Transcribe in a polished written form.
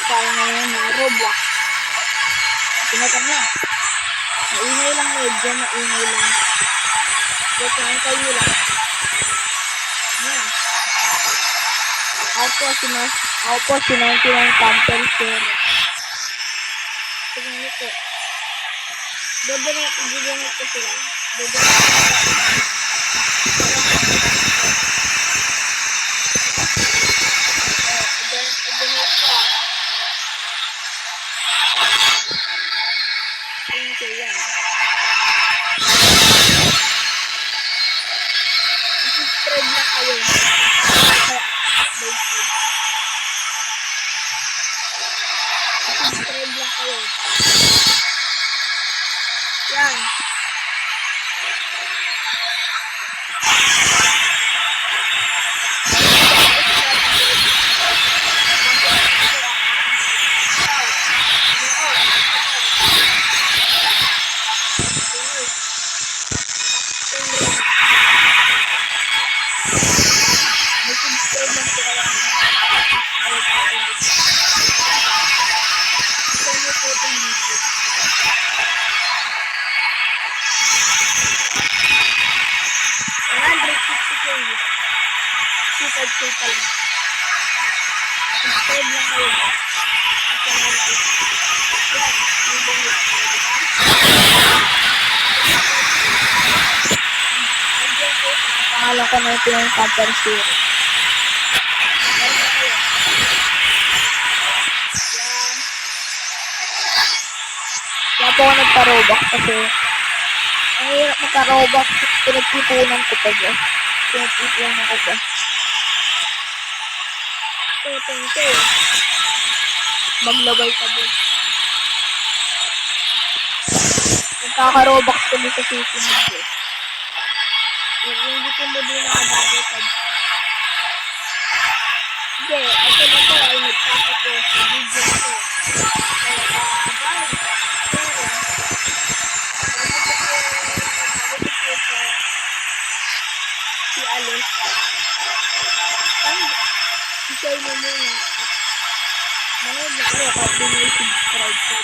tayo ngayon na Roblox. Tinatang na. Maingay lang medyo, maingay lang. Wait lang, kayo lang. Yan. Ako po, si 99 Campbell Zero. Tignan ito. Ibibigyan ko sila. Yan. Subscribe na kayo. Subscribe lang kayo. Yan. Subscribe lang kayo. Pangalan ko na ito yung Campbell Zero. Kaya po ako nagpa-Robux kasi ang hirap magka-Robux. Pinagtipunan ko pa dyan. Pinagtipunan ko pa. Thank you. Maglabay ka doon. Nagkaka-Robux ko dito sa city mo. Yung dito mo din nakadabay ka. Sige, ito na po ay nagkakapos sa video ko. Si Alex. I-share mo muna at manood na kayo kapag di nyo subscribe ko.